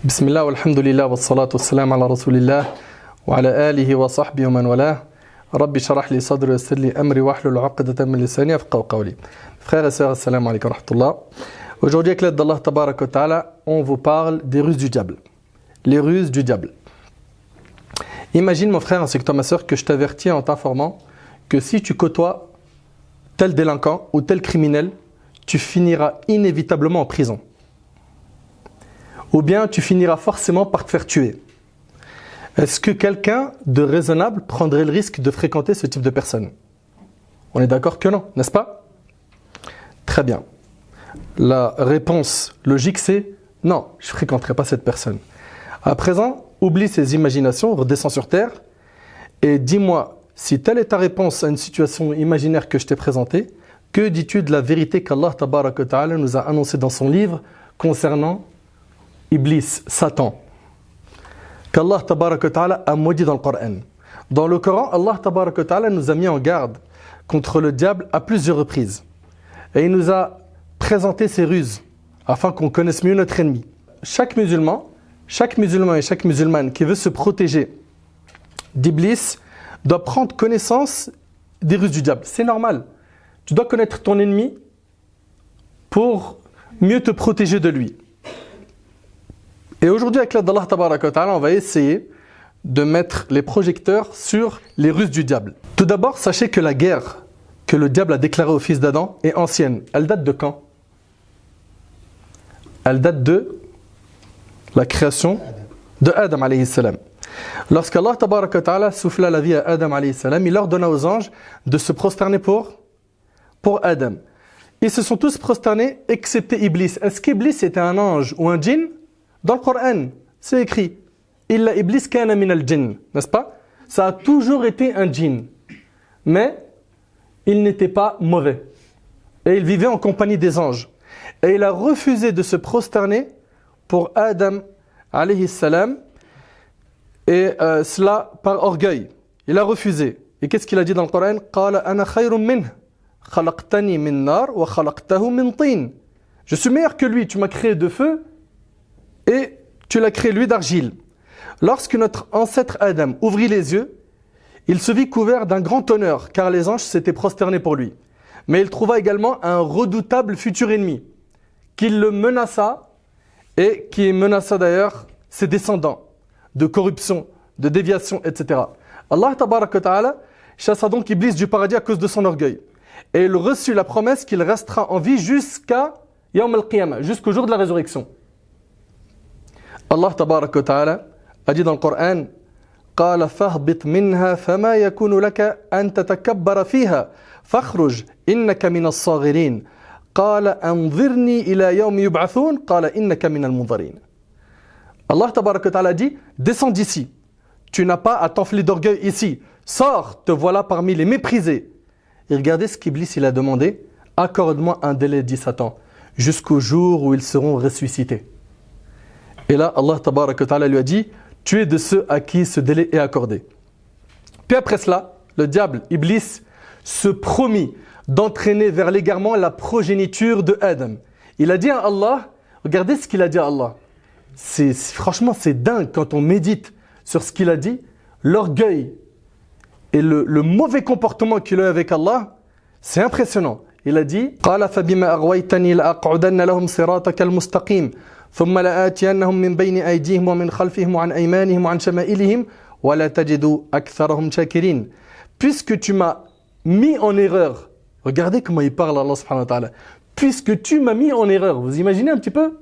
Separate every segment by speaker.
Speaker 1: بسم الله والحمد لله والصلاة والسلام على رسول الله وعلى آله وصحبه ومن والاه. ربي شرح لي صدري ويسر لي أمري واحلل عقدة من لساني يفقهوا قولي. Frères et sœurs, assalamu alaikum wa rahmatullah. Aujourd'hui, avec l'aide d'Allah tabarak wa ta'ala, on vous parle des ruses du diable. Les ruses du diable. Imagine mon frère ainsi que toi ma sœur que je t'avertis en t'informant que si tu côtoies tel délinquant ou tel criminel, tu finiras inévitablement en prison. Ou bien tu finiras forcément par te faire tuer. Est-ce que quelqu'un de raisonnable prendrait le risque de fréquenter ce type de personne? On est d'accord que non, n'est-ce pas? Très bien. La réponse logique c'est non, je ne fréquenterai pas cette personne. À présent, oublie ces imaginations, redescends sur terre et dis-moi si telle est ta réponse à une situation imaginaire que je t'ai présentée, que dis-tu de la vérité qu'Allah tabarak wa ta'ala nous a annoncée dans son livre concernant Iblis, Satan, qu'Allah tabarak wa ta'ala a maudit dans le Coran. Dans le Coran, Allah tabarak wa ta'ala nous a mis en garde contre le diable à plusieurs reprises. Et il nous a présenté ses ruses afin qu'on connaisse mieux notre ennemi. Chaque musulman et chaque musulmane qui veut se protéger d'Iblis doit prendre connaissance des ruses du diable. C'est normal. Tu dois connaître ton ennemi pour mieux te protéger de lui. Et aujourd'hui, avec l'aide d'Allah tabarak wa ta'ala, on va essayer de mettre les projecteurs sur les ruses du diable. Tout d'abord, sachez que la guerre que le diable a déclarée au fils d'Adam est ancienne. Elle date de quand? Elle date de la création de Adam alayhi salam. Lorsqu'Allah tabarak wa ta'ala souffla la vie à Adam alayhi salam, il ordonna aux anges de se prosterner pour Adam. Ils se sont tous prosternés excepté Iblis. Est-ce qu'Iblis était un ange ou un djinn? Dans le Coran, c'est écrit Illa Iblis kana min al-jinn, n'est-ce pas? Ça a toujours été un djinn. Mais il n'était pas mauvais. Et il vivait en compagnie des anges. Et il a refusé de se prosterner pour Adam alayhi salam. Et cela par orgueil. Il a refusé. Et qu'est-ce qu'il a dit dans le Coran? Qala ana khayrun minh, khalaqtani min nar wa khalaqtahu min tin. Je suis meilleur que lui, tu m'as créé de feu et tu l'as créé lui d'argile. Lorsque notre ancêtre Adam ouvrit les yeux, il se vit couvert d'un grand honneur car les anges s'étaient prosternés pour lui. Mais il trouva également un redoutable futur ennemi qui le menaça et qui menaça d'ailleurs ses descendants de corruption, de déviation, etc. Allah tabarak wa ta'ala chassa donc Iblis du paradis à cause de son orgueil. Et il reçut la promesse qu'il restera en vie jusqu'à Yawm al-Qiyamah, jusqu'au jour de la résurrection. Allah tabarak wa ta'ala a dit dans le Coran قال فاهبط منها فما يكون لك أن تتكبر فيها فاخرج إنك من الصاغرين قال أنظرني إلى يوم يبعثون قال إنك من المنظرين. Allah tabarak wa ta'ala dit descends d'ici, tu n'as pas à t'enfler d'orgueil ici, sors, te voilà parmi les méprisés. Et regardez ce qu'Iblis il a demandé, accorde-moi un délai, dit Satan, jusqu'au jour où ils seront ressuscités. Et là, Allah tabarak wa ta'ala lui a dit, tu es de ceux à qui ce délai est accordé. Puis après cela, le diable, Iblis, se promit d'entraîner vers l'égarement la progéniture de Adam. Il a dit à Allah, regardez ce qu'il a dit à Allah. Franchement, c'est dingue quand on médite sur ce qu'il a dit. L'orgueil et le mauvais comportement qu'il a eu avec Allah, c'est impressionnant. Il a dit, قال فبما أغويتني لأقعدن لهم صراطك المستقيم ثم لآتينهم من بين أيديهم ومن خلفهم وعن أيمانهم وعن شمائلهم ولا تجد أكثرهم شاكرين. Puisque tu m'as mis en erreur, regardez comment il parle Allah subhanahu wa ta'ala. Puisque tu m'as mis en erreur, vous imaginez un petit peu?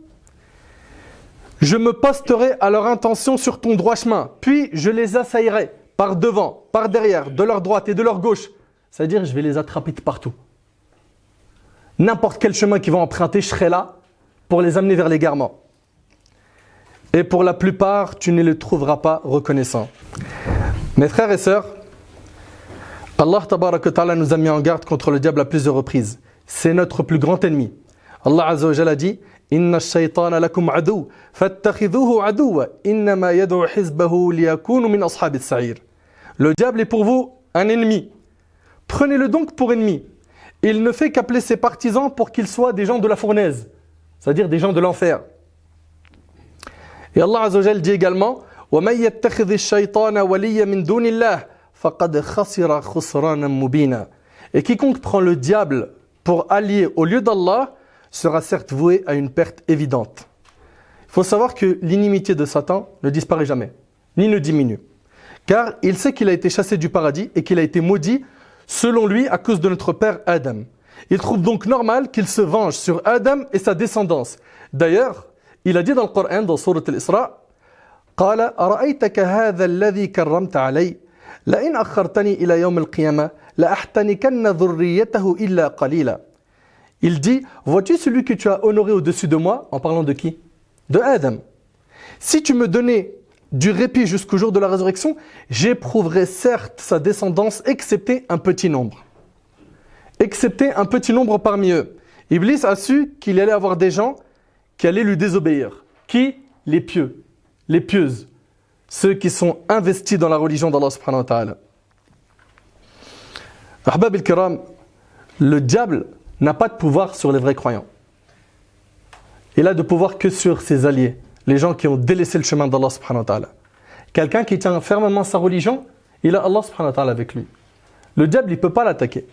Speaker 1: Je me posterai à leur intention sur ton droit chemin, puis je les assaillerai par devant, par derrière, de leur droite et de leur gauche. C'est-à-dire, je vais les attraper de partout. N'importe quel chemin qu'ils vont emprunter, je serai là pour les amener vers l'égarement. Et pour la plupart, tu ne les trouveras pas reconnaissants. Mes frères et sœurs, Allah tabarak wa ta'ala nous a mis en garde contre le diable à plusieurs reprises. C'est notre plus grand ennemi. Allah azza wa jalla dit Inna ash-shaytana lakum adu, fattakhidhuhu aduwa, innama yad'u hizbahu liyakunu min ashabis sa'ir. Le diable est pour vous un ennemi. Prenez-le donc pour ennemi. Il ne fait qu'appeler ses partisans pour qu'ils soient des gens de la fournaise, c'est-à-dire des gens de l'enfer. Et Allah Azza wa Jal dit également وَمَنْ يَتَّخِذِ الشَّيْطَانَ وَلِيًّا مِنْ دُونِ اللَّهِ فَقَدْ خَسِرَ خُسْرَانًا مُبِينًا. Et quiconque prend le diable pour allié au lieu d'Allah sera certes voué à une perte évidente. Il faut savoir que l'inimitié de Satan ne disparaît jamais, ni ne diminue. Car il sait qu'il a été chassé du paradis et qu'il a été maudit selon lui à cause de notre père Adam. Il trouve donc normal qu'il se venge sur Adam et sa descendance. D'ailleurs, il a dit dans le Coran, dans Sourate Al-Isra, قال أرأيتك هذا الذي كرمت علي لئن أخرتني إلى يوم القيامة لأحتنكن ذريته إلا قليلا. Il dit, vois-tu celui que tu as honoré au-dessus de moi, en parlant de qui? De Adam. Si tu me donnais du répit jusqu'au jour de la résurrection, j'éprouverai certes sa descendance, excepté un petit nombre. Excepté un petit nombre parmi eux. Iblis a su qu'il allait avoir des gens qui allaient lui désobéir. Qui? Les pieux, les pieuses, ceux qui sont investis dans la religion d'Allah subhanahu wa ta'ala. Ahbab al-Kiram, le diable n'a pas de pouvoir sur les vrais croyants. Il a de pouvoir que sur ses alliés, les gens qui ont délaissé le chemin d'Allah subhanahu wa ta'ala. Quelqu'un qui tient fermement sa religion, il a Allah subhanahu wa ta'ala avec lui. Le diable, il ne peut pas l'attaquer.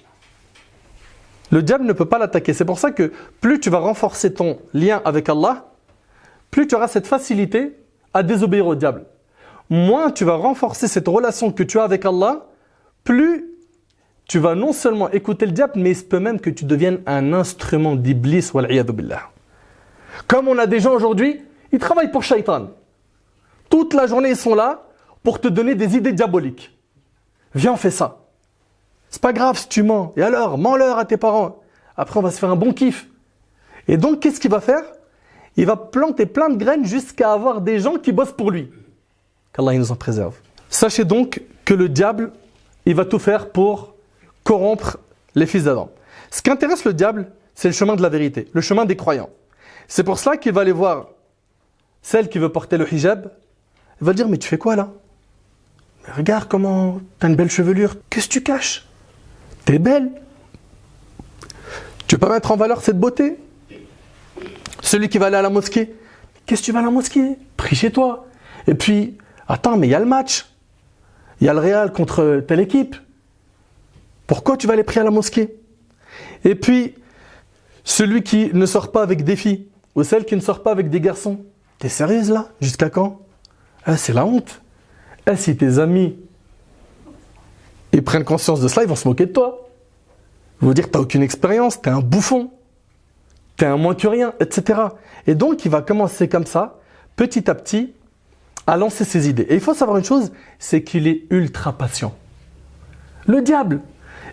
Speaker 1: Le diable ne peut pas l'attaquer. C'est pour ça que plus tu vas renforcer ton lien avec Allah, plus tu auras cette facilité à désobéir au diable. Moins tu vas renforcer cette relation que tu as avec Allah, plus tu vas non seulement écouter le diable, mais il se peut même que tu deviennes un instrument d'Iblis, wal'iyadu billah. Comme on a des gens aujourd'hui, ils travaillent pour Shaitan. Toute la journée, ils sont là pour te donner des idées diaboliques. Viens, on fait ça. C'est pas grave si tu mens. Et alors, mens-leur à tes parents. Après, on va se faire un bon kiff. Et donc, qu'est-ce qu'il va faire? Il va planter plein de graines jusqu'à avoir des gens qui bossent pour lui. Qu'Allah il nous en préserve. Sachez donc que le diable, il va tout faire pour corrompre les fils d'Adam. Ce qui intéresse le diable, c'est le chemin de la vérité, le chemin des croyants. C'est pour cela qu'il va aller voir celle qui veut porter le hijab. Il va dire, mais tu fais quoi là? Mais regarde comment t'as une belle chevelure. Qu'est-ce que tu caches? T'es belle. Tu peux mettre en valeur cette beauté. Celui qui va aller à la mosquée. Qu'est-ce que tu vas à la mosquée? Prie chez toi. Et puis, attends, mais il y a le match. Il y a le Real contre telle équipe. Pourquoi tu vas aller prier à la mosquée? Et puis, celui qui ne sort pas avec des filles, ou celle qui ne sort pas avec des garçons. T'es sérieuse là? Jusqu'à quand? C'est la honte. Si tes amis ils prennent conscience de cela, ils vont se moquer de toi. Ils vont dire t'as aucune expérience, t'es un bouffon, t'es un moins que rien, etc. Et donc il va commencer comme ça, petit à petit, à lancer ses idées. Et il faut savoir une chose, c'est qu'il est ultra patient. Le diable.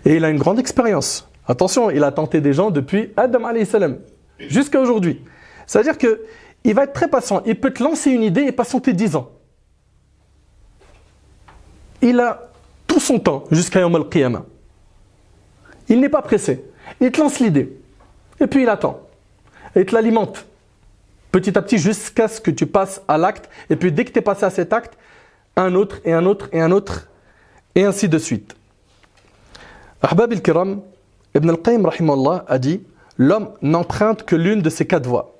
Speaker 1: Et il a une grande expérience. Attention, il a tenté des gens depuis Adam alayhi salam jusqu'à aujourd'hui. C'est-à-dire qu'il va être très patient. Il peut te lancer une idée et patienter 10 ans. Il a tout son temps jusqu'à Yawm al-Qiyamah. Il n'est pas pressé. Il te lance l'idée. Et puis il attend. Et il te l'alimente. Petit à petit jusqu'à ce que tu passes à l'acte. Et puis dès que tu es passé à cet acte, un autre et un autre et un autre. Et ainsi de suite. Ahbab al-Kiram, Ibn al-Qayyim rahimahullah a dit, l'homme n'emprunte que l'une de ces 4 voies.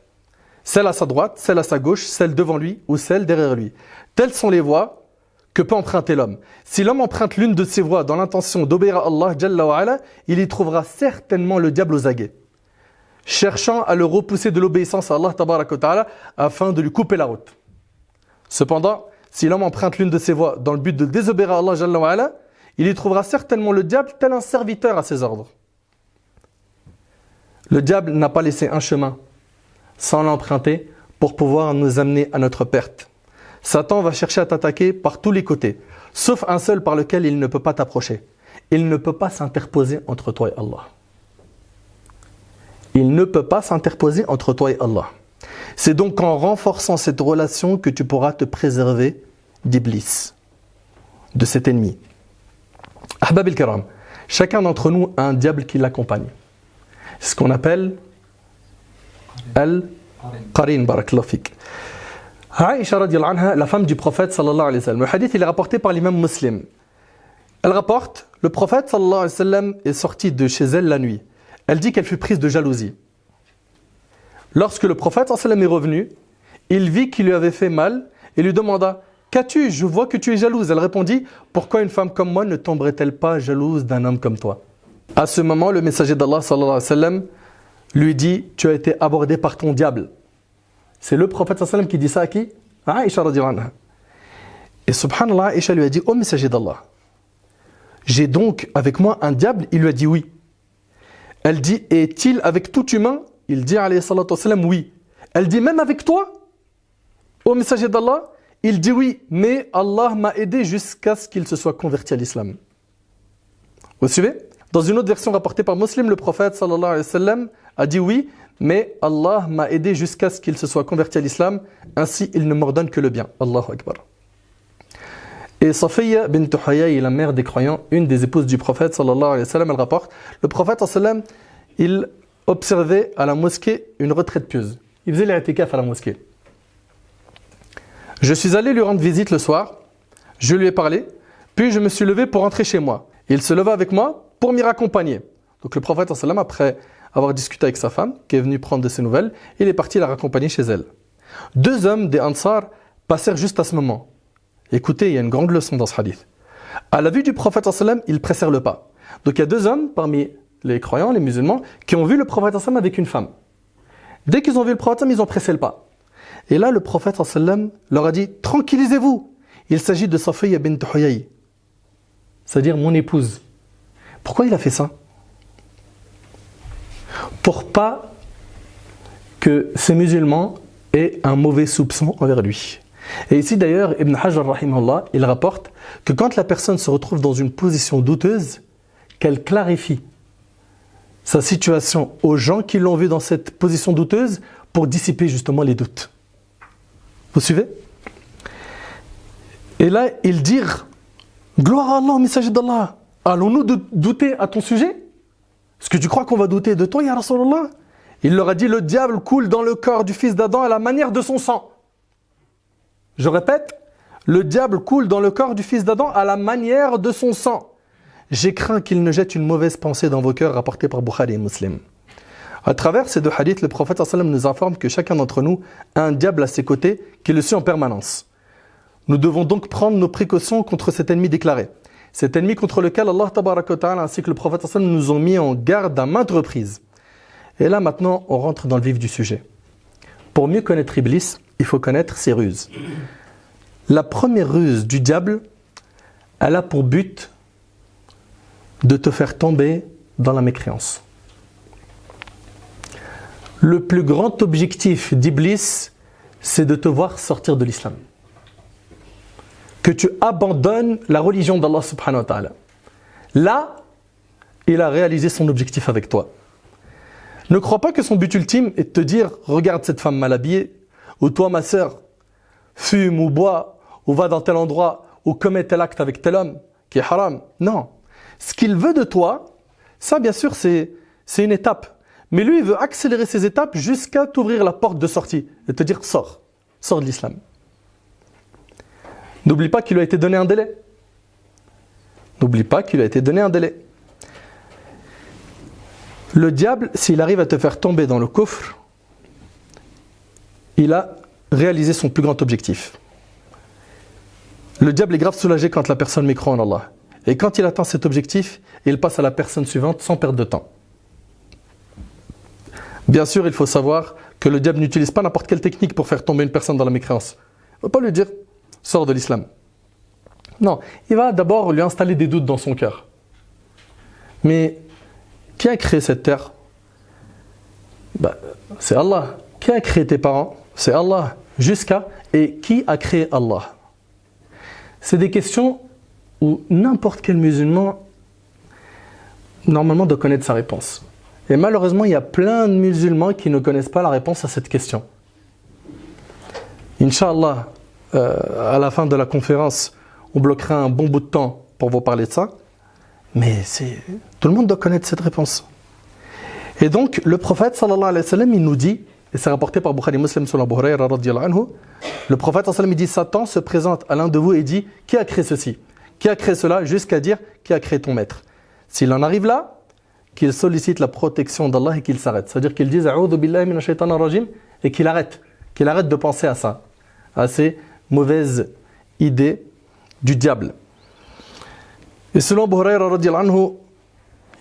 Speaker 1: Celle à sa droite, celle à sa gauche, celle devant lui ou celle derrière lui. Telles sont les voies que peut emprunter l'homme. Si l'homme emprunte l'une de ces voies dans l'intention d'obéir à Allah Jalla wa Ala, il y trouvera certainement le diable aux aguets, cherchant à le repousser de l'obéissance à Allah Tabarak wa Ta'ala afin de lui couper la route. Cependant, si l'homme emprunte l'une de ces voies dans le but de désobéir à Allah Jalla wa Ala, il y trouvera certainement le diable tel un serviteur à ses ordres. Le diable n'a pas laissé un chemin sans l'emprunter pour pouvoir nous amener à notre perte. Satan va chercher à t'attaquer par tous les côtés, sauf un seul par lequel il ne peut pas t'approcher. Il ne peut pas s'interposer entre toi et Allah. Il ne peut pas s'interposer entre toi et Allah. C'est donc en renforçant cette relation que tu pourras te préserver d'Iblis, de cet ennemi. Ahbab al-Kiram, chacun d'entre nous a un diable qui l'accompagne. C'est ce qu'on appelle Al-Qarin, barakallahu fik. Aïcha radiallahu anha, la femme du prophète sallallahu alayhi wa sallam. Le hadith il est rapporté par l'imam Muslim. Elle rapporte, le prophète sallallahu alayhi wa sallam est sorti de chez elle la nuit. Elle dit qu'elle fut prise de jalousie. Lorsque le prophète sallallahu alayhi wa sallam est revenu, il vit qu'il lui avait fait mal et lui demanda « Qu'as-tu? Je vois que tu es jalouse. » Elle répondit « Pourquoi une femme comme moi ne tomberait-elle pas jalouse d'un homme comme toi ?» À ce moment, le messager d'Allah sallallahu alayhi wa sallam lui dit « Tu as été abordé par ton diable. » C'est le prophète sallallahu alayhi wa sallam qui dit ça à qui? À Aïcha radhiyallahu anha. Et subhanallah, Aïcha lui a dit « Ô messager d'Allah, j'ai donc avec moi un diable ?» Il lui a dit « Oui. » Elle dit « Est-il avec tout humain ?» Il dit alayhi salatu wa sallam « Oui. » Elle dit « Même avec toi, ô messager d'Allah ?» Il dit « Oui, mais Allah m'a aidé jusqu'à ce qu'il se soit converti à l'islam. » Vous suivez? Dans une autre version rapportée par Muslim, le prophète sallallahu alayhi wa sallam a dit « Oui, mais Allah m'a aidé jusqu'à ce qu'il se soit converti à l'islam, ainsi il ne m'ordonne que le bien. » Allahu Akbar. Et Safiya bint Huyay, la mère des croyants, une des épouses du prophète sallallahu alayhi wa sallam, elle rapporte, le prophète sallallahu alayhi wa sallam, il observait à la mosquée une retraite pieuse. Il faisait l'i'tikaf à la mosquée. Je suis allé lui rendre visite le soir, je lui ai parlé, puis je me suis levé pour rentrer chez moi. Il se leva avec moi pour m'y raccompagner. Donc le prophète sallallahu alayhi wa sallam, après avoir discuté avec sa femme, qui est venue prendre de ses nouvelles, il est parti la raccompagner chez elle. Deux hommes des Ansar passèrent juste à ce moment. Écoutez, il y a une grande leçon dans ce hadith. À la vue du prophète sallallahu alayhi wa sallam, ils pressèrent le pas. Donc il y a deux hommes parmi les croyants, les musulmans, qui ont vu le prophète sallallahu alayhi wa sallam avec une femme. Dès qu'ils ont vu le prophète sallallahu alayhi wa sallam, ils ont pressé le pas. Et là, le prophète sallallahu alayhi wa sallam leur a dit « Tranquillisez-vous, il s'agit de Safiya bint Huyay, c'est-à-dire mon épouse. » Pourquoi il a fait ça? Pour pas que ces musulmans aient un mauvais soupçon envers lui. Et ici d'ailleurs, Ibn Hajar rahimahullah, il rapporte que quand la personne se retrouve dans une position douteuse, qu'elle clarifie sa situation aux gens qui l'ont vu dans cette position douteuse pour dissiper justement les doutes. Vous suivez? Et là, ils dirent « Gloire à Allah, messager d'Allah, allons-nous douter à ton sujet? Est-ce que tu crois qu'on va douter de toi, ya Rasulallah ?» Il leur a dit « Le diable coule dans le corps du fils d'Adam à la manière de son sang. » Je répète, le diable coule dans le corps du fils d'Adam à la manière de son sang. J'ai craint qu'il ne jette une mauvaise pensée dans vos cœurs, rapporté par Bukhari et Muslim. À travers ces deux hadiths, le prophète sallallahu alayhi wa sallam nous informe que chacun d'entre nous a un diable à ses côtés qui le suit en permanence. Nous devons donc prendre nos précautions contre cet ennemi déclaré. Cet ennemi contre lequel Allah tabaraka wa ta'ala ainsi que le prophète sallallahu alayhi wa sallam nous ont mis en garde à maintes reprises. Et là maintenant, on rentre dans le vif du sujet. Pour mieux connaître Iblis, il faut connaître ses ruses. La première ruse du diable, elle a pour but de te faire tomber dans la mécréance. Le plus grand objectif d'Iblis, c'est de te voir sortir de l'islam. Que tu abandonnes la religion d'Allah subhanahu wa ta'ala. Là, il a réalisé son objectif avec toi. Ne crois pas que son but ultime est de te dire « Regarde cette femme mal habillée » ou « Toi ma sœur, fume ou bois ou va dans tel endroit ou commets tel acte avec tel homme qui est haram. » Non. Ce qu'il veut de toi, ça bien sûr c'est une étape. Mais lui, il veut accélérer ces étapes jusqu'à t'ouvrir la porte de sortie et te dire « Sors de l'islam. » N'oublie pas qu'il lui a été donné un délai. N'oublie pas qu'il lui a été donné un délai. Le diable, s'il arrive à te faire tomber dans le kufr, il a réalisé son plus grand objectif. Le diable est grave soulagé quand la personne mécroit en Allah. Et quand il atteint cet objectif, il passe à la personne suivante sans perdre de temps. Bien sûr, il faut savoir que le diable n'utilise pas n'importe quelle technique pour faire tomber une personne dans la mécréance. Il ne va pas lui dire « sors de l'islam ». Non, il va d'abord lui installer des doutes dans son cœur. Mais qui a créé cette terre? C'est Allah. Qui a créé tes parents? C'est Allah. Jusqu'à et qui a créé Allah? C'est des questions où n'importe quel musulman normalement doit connaître sa réponse. Et malheureusement, il y a plein de musulmans qui ne connaissent pas la réponse à cette question. Inch'Allah, à la fin de la conférence, on bloquera un bon bout de temps pour vous parler de ça. Mais tout le monde doit connaître cette réponse. Et donc, le prophète sallallahu alayhi wa sallam, il nous dit, et c'est rapporté par Bukhari Muslim sur Abu Hurayra radhiyallahu anhu, le prophète sallallahu alayhi wa sallam, il dit, Satan se présente à l'un de vous et dit, qui a créé ceci? Qui a créé cela? Jusqu'à dire, qui a créé ton maître? S'il en arrive là, qu'il sollicite la protection d'Allah et qu'il s'arrête. C'est-à-dire qu'il dise A'udhu billahi minash shaitanir rajim et qu'il arrête. qu'il arrête de penser à ça, à ces mauvaises idées du diable. Et selon Abu Hurayra radiyallahu anhu,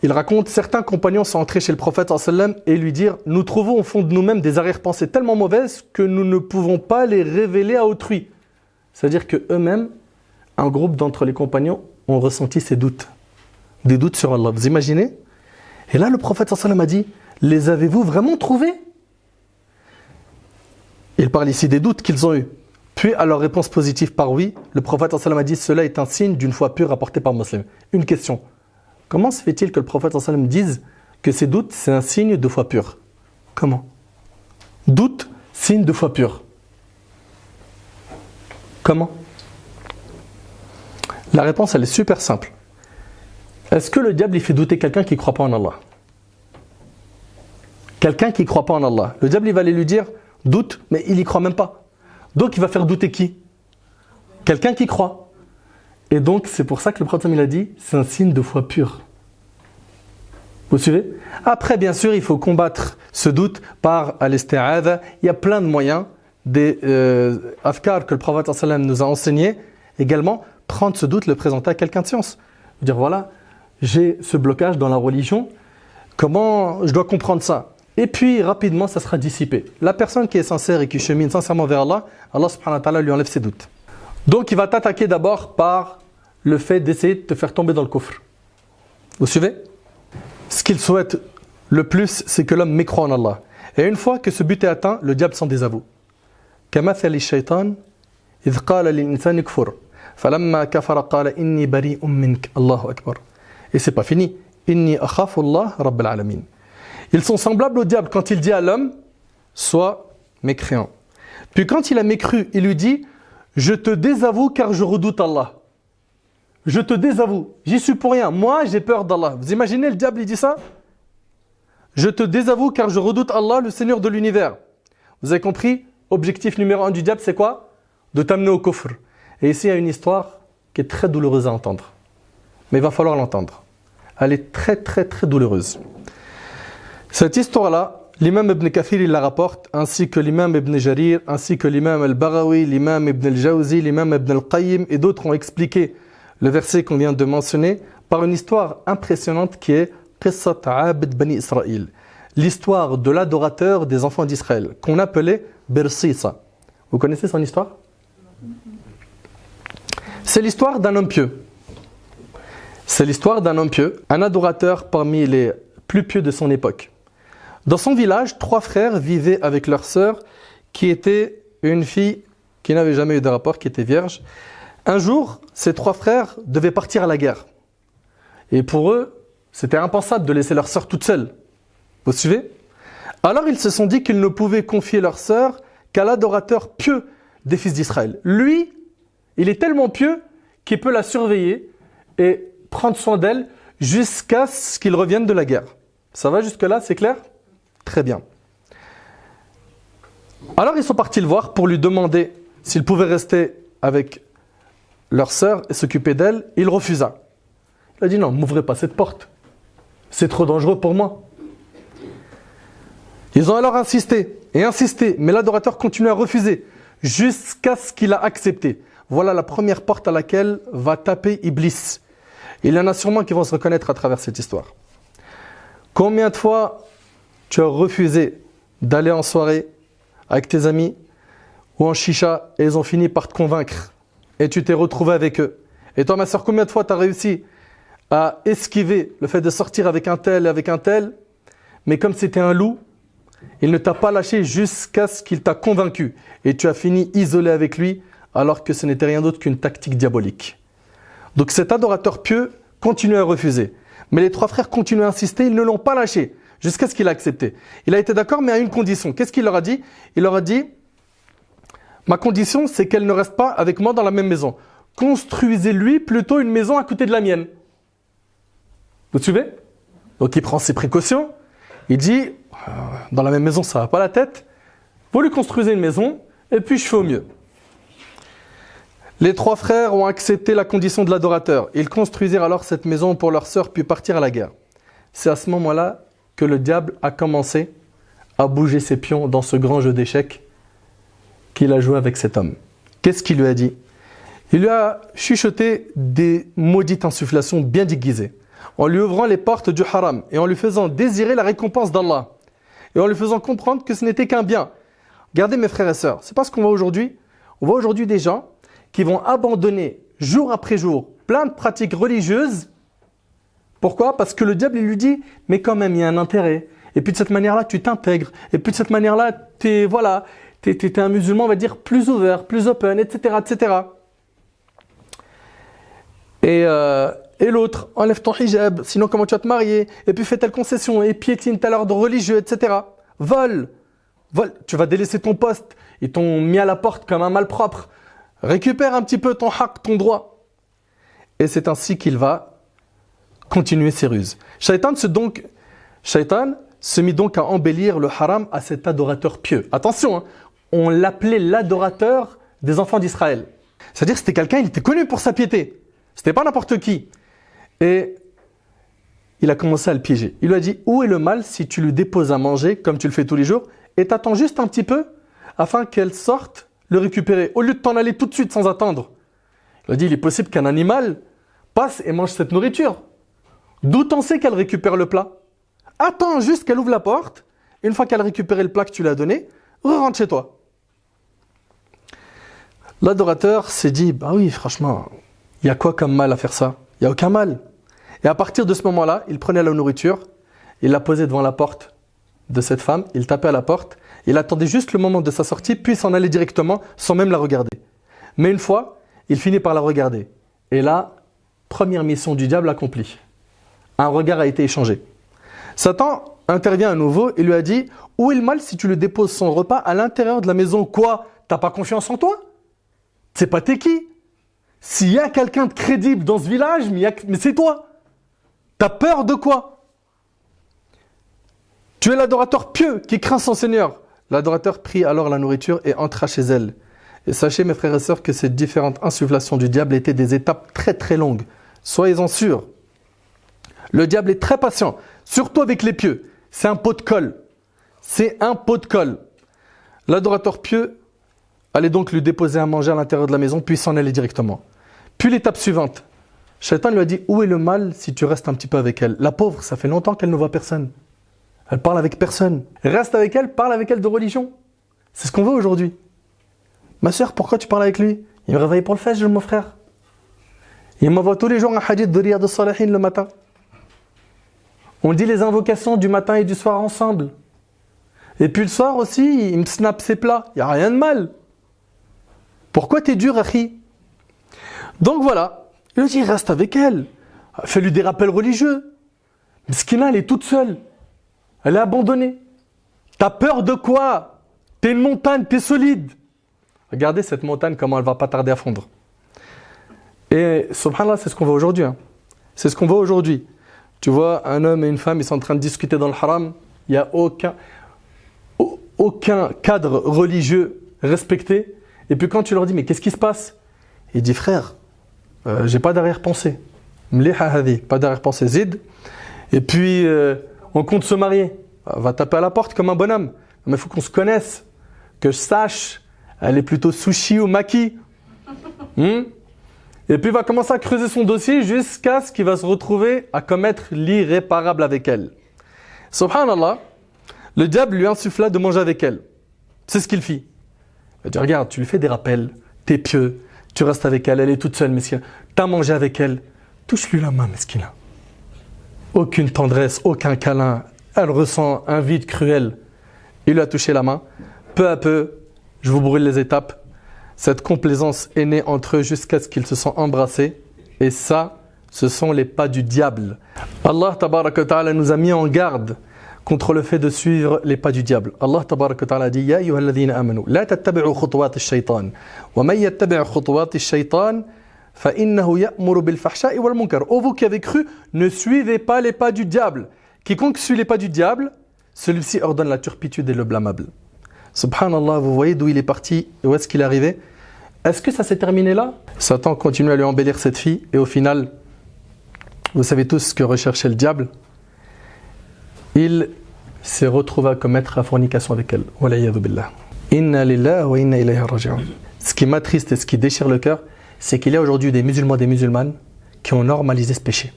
Speaker 1: il raconte, certains compagnons sont entrés chez le prophète sallam et lui dirent, nous trouvons au fond de nous-mêmes des arrière-pensées tellement mauvaises que nous ne pouvons pas les révéler à autrui. C'est-à-dire qu'eux-mêmes, un groupe d'entre les compagnons ont ressenti ces doutes. Des doutes sur Allah. Vous imaginez? Et là, le prophète sallam a dit, les avez-vous vraiment trouvés? Il parle ici des doutes qu'ils ont eus. Puis, à leur réponse positive par oui, le prophète sallam a dit, cela est un signe d'une foi pure rapportée par Muslim. Une question. Comment se fait-il que le prophète sallam dise que ces doutes, c'est un signe de foi pure? Comment? Doute, signe de foi pure. Comment? La réponse, elle est super simple. Est-ce que le diable, il fait douter quelqu'un qui ne croit pas en Allah? Quelqu'un qui ne croit pas en Allah. Le diable, il va aller lui dire, doute, mais il n'y croit même pas. Donc, il va faire douter qui? Quelqu'un qui croit. Et donc, c'est pour ça que le prophète il a dit, c'est un signe de foi pure. Vous suivez? Après, bien sûr, il faut combattre ce doute par al-isti'adha. Il y a plein de moyens, des afkars que le prophète nous a enseignés. Également, prendre ce doute, le présenter à quelqu'un de science. Dire, voilà, j'ai ce blocage dans la religion, comment je dois comprendre ça? Et puis, rapidement, ça sera dissipé. La personne qui est sincère et qui chemine sincèrement vers Allah, Allah subhanahu wa ta'ala lui enlève ses doutes. Donc, il va t'attaquer d'abord par le fait d'essayer de te faire tomber dans le coffre. Vous suivez? Ce qu'il souhaite le plus, c'est que l'homme mécroit en Allah. Et une fois que ce but est atteint, le diable s'en désavoue. كَمَثَلِ الشَّيْطَانِ إِذْ قَالَ لِلْإِنسَانِ كْفُرْ فَلَمَّا كَفَرَ قَالَ إِنِّي بَرِيءٌ مِّنْكَ Allahu Akbar. Et c'est pas fini. إِنِّي أَخَافُ اللَّهَ رَبَّ الْعَالَمِينَ. Ils sont semblables au diable quand il dit à l'homme, sois mécréant. Puis quand il a mécru, il lui dit, je te désavoue car je redoute Allah. Je te désavoue, j'y suis pour rien. Moi, j'ai peur d'Allah. Vous imaginez, le diable, il dit ça? Je te désavoue car je redoute Allah, le Seigneur de l'univers. Vous avez compris? Objectif numéro 1 du diable, c'est quoi? De t'amener au kufr. Et ici, il y a une histoire qui est très douloureuse à entendre. Mais il va falloir l'entendre. Elle est très, très, très douloureuse. Cette histoire-là, l'imam Ibn Kathir, il la rapporte, ainsi que l'imam Ibn Jarir, ainsi que l'imam Al-Baghawi, l'imam Ibn Al-Jawzi, l'imam Ibn Al-Qayyim et d'autres ont expliqué le verset qu'on vient de mentionner par une histoire impressionnante qui est Qissat Abd Bani Israël, l'histoire de l'adorateur des enfants d'Israël, qu'on appelait Bersisa. Vous connaissez son histoire? C'est l'histoire d'un homme pieux. C'est l'histoire d'un homme pieux, un adorateur parmi les plus pieux de son époque. Dans son village, 3 frères vivaient avec leur sœur qui était une fille qui n'avait jamais eu de rapport, qui était vierge. Un jour, ces 3 frères devaient partir à la guerre. Et pour eux, c'était impensable de laisser leur sœur toute seule. Vous suivez? Alors ils se sont dit qu'ils ne pouvaient confier leur sœur qu'à l'adorateur pieux des fils d'Israël. Lui, il est tellement pieux qu'il peut la surveiller et prendre soin d'elle jusqu'à ce qu'ils reviennent de la guerre. Ça va jusque-là, c'est clair? Très bien. Alors ils sont partis le voir pour lui demander s'il pouvait rester avec leur sœur et s'occuper d'elle. Il refusa. Il a dit non, m'ouvrez pas cette porte. C'est trop dangereux pour moi. Ils ont alors insisté et insisté, mais l'adorateur continue à refuser jusqu'à ce qu'il a accepté. Voilà la première porte à laquelle va taper Iblis. Il y en a sûrement qui vont se reconnaître à travers cette histoire. Combien de fois tu as refusé d'aller en soirée avec tes amis ou en chicha et ils ont fini par te convaincre et tu t'es retrouvé avec eux? Et toi, ma soeur, combien de fois tu as réussi à esquiver le fait de sortir avec un tel et avec un tel, mais comme c'était un loup, il ne t'a pas lâché jusqu'à ce qu'il t'a convaincu et tu as fini isolé avec lui alors que ce n'était rien d'autre qu'une tactique diabolique. Donc cet adorateur pieux continue à refuser. Mais les 3 frères continuent à insister, ils ne l'ont pas lâché jusqu'à ce qu'il a accepté. Il a été d'accord, mais à une condition. Qu'est-ce qu'il leur a dit? Il leur a dit, ma condition, c'est qu'elle ne reste pas avec moi dans la même maison. Construisez-lui plutôt une maison à côté de la mienne. Vous suivez? Donc il prend ses précautions. Il dit, dans la même maison, ça ne va pas la tête. Vous lui construisez une maison, et puis je fais au mieux. Les 3 frères ont accepté la condition de l'adorateur. Ils construisirent alors cette maison pour leur sœur, puis partirent à la guerre. C'est à ce moment-là que le diable a commencé à bouger ses pions dans ce grand jeu d'échecs qu'il a joué avec cet homme. Qu'est-ce qu'il lui a dit? Il lui a chuchoté des maudites insufflations bien déguisées, en lui ouvrant les portes du haram et en lui faisant désirer la récompense d'Allah et en lui faisant comprendre que ce n'était qu'un bien. Regardez mes frères et sœurs, c'est pas ce qu'on voit aujourd'hui. On voit aujourd'hui des gens qui vont abandonner jour après jour plein de pratiques religieuses. Pourquoi? Parce que le diable il lui dit mais quand même il y a un intérêt. Et puis de cette manière-là tu t'intègres. Et puis de cette manière-là t'es un musulman on va dire plus ouvert, plus open, etc. etc. Et l'autre, enlève ton hijab, sinon comment tu vas te marier? Et puis fais telle concession, et piétine tel ordre religieux, etc. Vole, tu vas délaisser ton poste, ils t'ont mis à la porte comme un malpropre. Récupère un petit peu ton haq, ton droit. Et c'est ainsi qu'il va continuer ses ruses. Shaitan se mit donc à embellir le haram à cet adorateur pieux. Attention, hein, on l'appelait l'adorateur des enfants d'Israël. C'est-à-dire que c'était quelqu'un, il était connu pour sa piété. C'était pas n'importe qui. Et il a commencé à le piéger. Il lui a dit, où est le mal si tu lui déposes à manger, comme tu le fais tous les jours, et t'attends juste un petit peu, afin qu'elle sorte le récupérer, au lieu de t'en aller tout de suite sans attendre. Il a dit, il est possible qu'un animal passe et mange cette nourriture. D'où t'en sais qu'elle récupère le plat? Attends juste qu'elle ouvre la porte, une fois qu'elle a récupéré le plat que tu lui as donné, rentre chez toi. L'adorateur s'est dit, bah oui, franchement, il y a quoi comme mal à faire ça? Il n'y a aucun mal. Et à partir de ce moment-là, il prenait la nourriture, il la posait devant la porte de cette femme, il tapait à la porte, il attendait juste le moment de sa sortie, puis s'en allait directement sans même la regarder. Mais une fois, il finit par la regarder. Et là, première mission du diable accomplie. Un regard a été échangé. Satan intervient à nouveau et lui a dit, où est le mal si tu lui déposes son repas à l'intérieur de la maison? Quoi? T'as pas confiance en toi? C'est pas t'es qui? S'il y a quelqu'un de crédible dans ce village, mais c'est toi. T'as peur de quoi? Tu es l'adorateur pieux qui craint son Seigneur. L'adorateur prit alors la nourriture et entra chez elle. Et sachez mes frères et sœurs que ces différentes insufflations du diable étaient des étapes très très longues. Soyez-en sûrs. Le diable est très patient, surtout avec les pieux. C'est un pot de colle. C'est un pot de colle. L'adorateur pieux allait donc lui déposer à manger à l'intérieur de la maison, puis s'en allait directement. Puis l'étape suivante, Shaitan lui a dit, où est le mal si tu restes un petit peu avec elle? La pauvre, ça fait longtemps qu'elle ne voit personne. Elle parle avec personne. Reste avec elle, parle avec elle de religion. C'est ce qu'on veut aujourd'hui. Ma soeur, pourquoi tu parles avec lui? Il me réveille pour le fajr, mon frère. Il m'envoie tous les jours un hadith de Riyad al-Salihin le matin. On dit les invocations du matin et du soir ensemble. Et puis le soir aussi, il me snap ses plats. Il n'y a rien de mal. Pourquoi t'es dur, Akhi? Donc voilà, il lui dit, reste avec elle. Fais-lui des rappels religieux. Miskina, elle est toute seule. Elle est abandonnée. T'as peur de quoi? T'es une montagne, t'es solide. Regardez cette montagne, comment elle va pas tarder à fondre. Et subhanallah, c'est ce qu'on voit aujourd'hui. Hein. C'est ce qu'on voit aujourd'hui. Tu vois, un homme et une femme, ils sont en train de discuter dans le haram. Il n'y a aucun cadre religieux respecté. Et puis quand tu leur dis, mais qu'est-ce qui se passe? Il dit, frère, j'ai pas d'arrière-pensée. Mliha hadi, pas d'arrière-pensée, zid. Et puis, on compte se marier. Va taper à la porte comme un bonhomme. Mais il faut qu'on se connaisse. Que je sache, elle est plutôt sushi ou maki. Et puis il va commencer à creuser son dossier jusqu'à ce qu'il va se retrouver à commettre l'irréparable avec elle. Subhanallah, le diable lui insuffla de manger avec elle. C'est ce qu'il fit. Il dit, regarde, tu lui fais des rappels, t'es pieux, tu restes avec elle, elle est toute seule, mesquine. T'as mangé avec elle, touche-lui la main, mesquine. Aucune tendresse, aucun câlin. Elle ressent un vide cruel. Il lui a touché la main. Peu à peu, je vous brûle les étapes. Cette complaisance est née entre eux jusqu'à ce qu'ils se sont embrassés. Et ça, ce sont les pas du diable. Allah tabaraka wa ta'ala nous a mis en garde contre le fait de suivre les pas du diable. Allah tabaraka wa ta'ala dit, Ya ayyuhalladhina amanu, la tattabi'u khutuwat ash-shaytan. Wa man yattabi' khutuwat ash-shaytan, fa innahu ya'muru bil fahsha'i wal munkar. Ô vous qui avez cru, ne suivez pas les pas du diable. Quiconque suit les pas du diable, celui-ci ordonne la turpitude et le blâmable. Subhanallah, vous voyez d'où il est parti et où est-ce qu'il est arrivé? Est-ce que ça s'est terminé là? Satan continue à lui embellir cette fille et au final, vous savez tous ce que recherchait le diable. Il s'est retrouvé à commettre la fornication avec elle. Wala'iyadu billah. Inna lillahi wa inna ilayhi raji'un. Ce qui m'attriste et ce qui déchire le cœur, c'est qu'il y a aujourd'hui des musulmans et des musulmanes qui ont normalisé ce péché,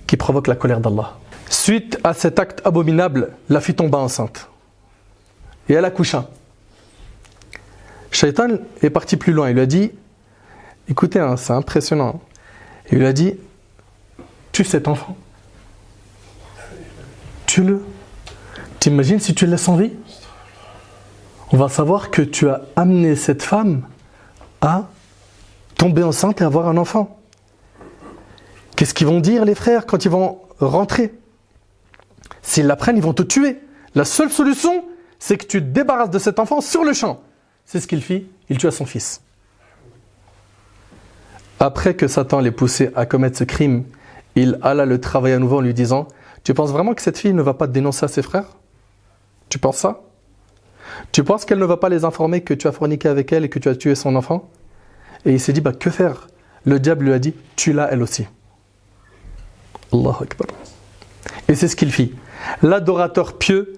Speaker 1: qui provoque la colère d'Allah. Suite à cet acte abominable, la fille tomba enceinte. Et elle accoucha. Shaitan est parti plus loin. Il lui a dit, écoutez, hein, c'est impressionnant. Il lui a dit, tue cet enfant. Tue-le. T'imagines si tu le laisses en vie? On va savoir que tu as amené cette femme à tomber enceinte et avoir un enfant. Qu'est-ce qu'ils vont dire les frères quand ils vont rentrer? S'ils l'apprennent, ils vont te tuer. La seule solution, c'est que tu te débarrasses de cet enfant sur le champ. C'est ce qu'il fit, il tua son fils. Après que Satan l'ait poussé à commettre ce crime, il alla le travailler à nouveau en lui disant, tu penses vraiment que cette fille ne va pas te dénoncer à ses frères? Tu penses ça? Tu penses qu'elle ne va pas les informer que tu as forniqué avec elle et que tu as tué son enfant? Et il s'est dit, que faire? Le diable lui a dit, tue-la elle aussi. Allahu Akbar. Et c'est ce qu'il fit. L'adorateur pieux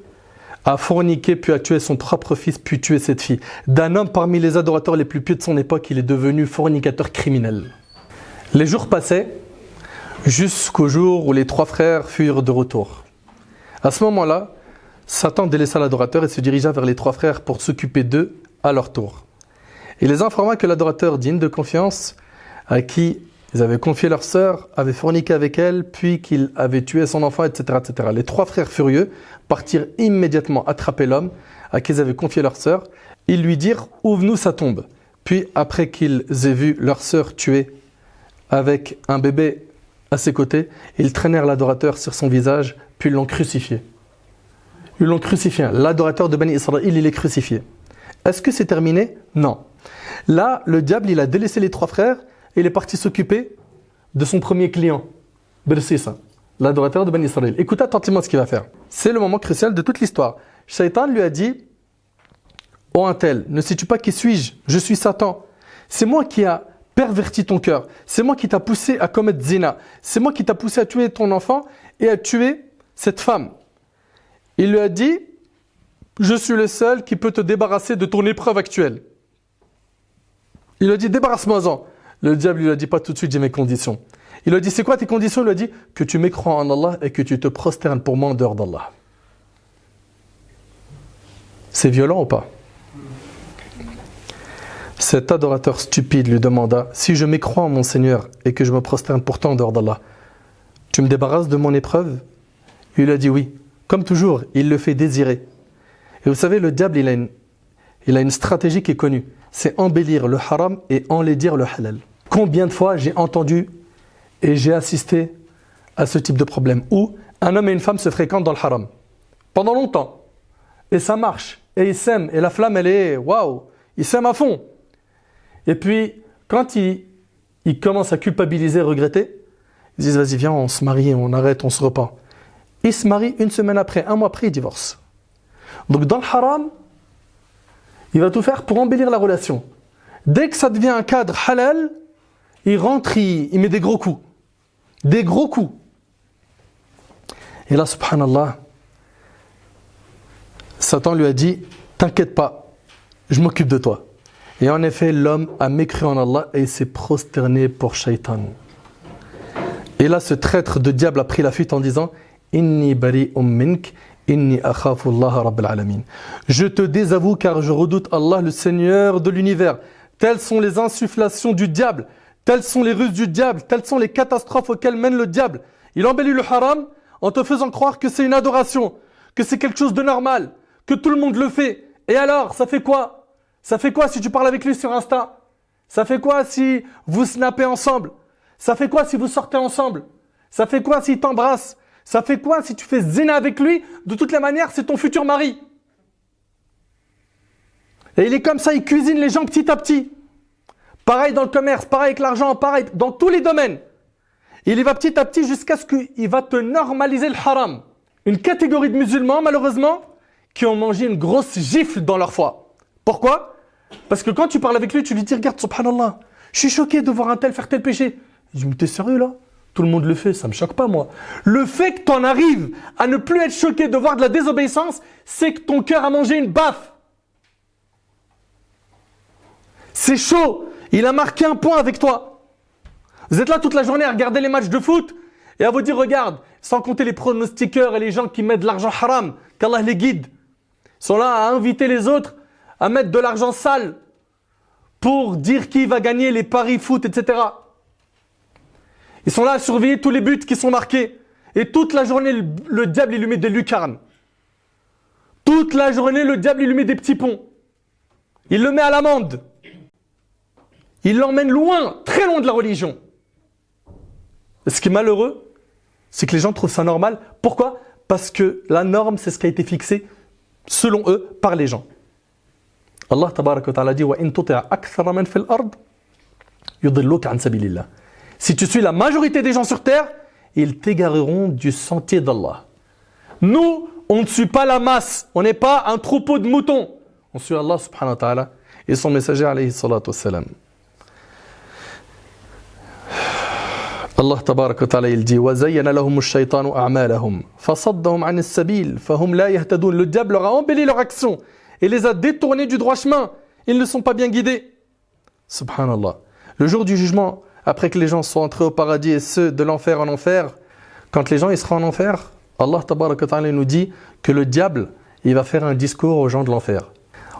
Speaker 1: a forniqué, puis a tué son propre fils, puis tué cette fille. D'un homme parmi les adorateurs les plus pieux de son époque, il est devenu fornicateur criminel. Les jours passaient, jusqu'au jour où les trois frères furent de retour. À ce moment-là, Satan délaissa l'adorateur et se dirigea vers les trois frères pour s'occuper d'eux à leur tour. Il les informa que l'adorateur digne de confiance, à qui ils avaient confié leur sœur, avait forniqué avec elle, puis qu'il avait tué son enfant, etc., etc. Les trois frères furieux partirent immédiatement attraper l'homme à qui ils avaient confié leur sœur. Ils lui dirent « Ouvre-nous sa tombe ». Puis, après qu'ils aient vu leur sœur tuée avec un bébé à ses côtés, ils traînèrent l'adorateur sur son visage, puis l'ont crucifié. Ils l'ont crucifié. L'adorateur de Bani Israël, il est crucifié. Est-ce que c'est terminé? Non. Là, le diable, il a délaissé les trois frères et il est parti s'occuper de son premier client, Bersisa, l'adorateur de Bani Israël. Écoutez attentivement ce qu'il va faire. C'est le moment crucial de toute l'histoire. Shaitan lui a dit, « Oh un tel, ne sais-tu pas qui suis-je? Je suis Satan. C'est moi qui a perverti ton cœur. C'est moi qui t'a poussé à commettre zina. C'est moi qui t'a poussé à tuer ton enfant et à tuer cette femme. » Il lui a dit, « Je suis le seul qui peut te débarrasser de ton épreuve actuelle. » Il lui a dit, « Débarrasse-moi-en. » Le diable lui a dit, « Pas tout de suite, j'ai mes conditions. » Il lui a dit, « C'est quoi tes conditions ?» Il lui a dit, « Que tu mécrois en Allah et que tu te prosternes pour moi en dehors d'Allah. » C'est violent ou pas? Cet adorateur stupide lui demanda, « Si je mécrois en mon Seigneur et que je me prosterne pourtant en dehors d'Allah, tu me débarrasses de mon épreuve ?» Il lui a dit, « Oui. » Comme toujours, il le fait désirer. Et vous savez, le diable, il a une stratégie qui est connue. C'est embellir le haram et enlaidir le halal. Combien de fois j'ai entendu et j'ai assisté à ce type de problème où un homme et une femme se fréquentent dans le haram pendant longtemps. Et ça marche. Et ils s'aiment. Et la flamme, elle est waouh. Ils s'aiment à fond. Et puis, quand ils commencent à culpabiliser, regretter, ils disent, vas-y, viens, on se marie, on arrête, on se repent. Ils se marient une semaine après, un mois après, ils divorcent. Donc dans le haram, il va tout faire pour embellir la relation. Dès que ça devient un cadre halal, il rentre, il met des gros coups. Des gros coups. Et là, subhanallah, Satan lui a dit, t'inquiète pas, je m'occupe de toi. Et en effet, l'homme a mécru en Allah et il s'est prosterné pour Shaitan. Et là, ce traître de diable a pris la fuite en disant, Inni bari'um mink, inni akhafu Allah rabbil alamin. Je te désavoue car je redoute Allah, le Seigneur de l'univers. Telles sont les insufflations du diable, telles sont les ruses du diable, telles sont les catastrophes auxquelles mène le diable. Il embellit le haram en te faisant croire que c'est une adoration, que c'est quelque chose de normal, que tout le monde le fait. Et alors, ça fait quoi? Ça fait quoi si tu parles avec lui sur Insta? Ça fait quoi si vous snappez ensemble? Ça fait quoi si vous sortez ensemble? Ça fait quoi s'il t'embrasse? Ça fait quoi si tu fais zina avec lui? De toutes les manières, c'est ton futur mari. Et il est comme ça, il cuisine les gens petit à petit. Pareil dans le commerce, pareil avec l'argent, pareil dans tous les domaines. Il y va petit à petit jusqu'à ce qu'il va te normaliser le haram. Une catégorie de musulmans, malheureusement, qui ont mangé une grosse gifle dans leur foi. Pourquoi? Parce que quand tu parles avec lui, tu lui dis, regarde, subhanallah, je suis choqué de voir un tel faire tel péché. Il dit, mais t'es sérieux là? Tout le monde le fait, ça me choque pas moi. Le fait que tu en arrives à ne plus être choqué de voir de la désobéissance, c'est que ton cœur a mangé une baffe. C'est chaud. Il a marqué un point avec toi. Vous êtes là toute la journée à regarder les matchs de foot et à vous dire, regarde, sans compter les pronostiqueurs et les gens qui mettent de l'argent haram, qu'Allah les guide. Ils sont là à inviter les autres à mettre de l'argent sale pour dire qui va gagner les paris foot, etc. Ils sont là à surveiller tous les buts qui sont marqués. Et toute la journée, le diable, il lui met des lucarnes. Toute la journée, le diable, il lui met des petits ponts. Il le met à l'amende. Il l'emmène loin, très loin de la religion. Et ce qui est malheureux, c'est que les gens trouvent ça normal. Pourquoi? Parce que la norme, c'est ce qui a été fixé, selon eux, par les gens. Allah tabaraka wa ta'ala dit wa in tuti' akthara man fil ard yudilluka an sabilillah. Si tu suis la majorité des gens sur terre, ils t'égareront du sentier d'Allah. Nous, on ne suit pas la masse, on n'est pas un troupeau de moutons. On suit Allah subhanahu wa ta'ala et son messager alayhi salatu wassalam. Allah tabaraka wa ta'ala il dit wa zayyana lahum ash-shaytanu a'malahum fasaddahum 'an as-sabil fahum la yahtadun. Le diable leur a embelli leur action et les a détournés du droit chemin. Ils ne sont pas bien guidés. Subhanallah. Le jour du jugement, après que les gens soient entrés au paradis et ceux de l'enfer en enfer, quand les gens ils seront en enfer, Allah tabaraka wa ta'ala nous dit que le diable, il va faire un discours aux gens de l'enfer.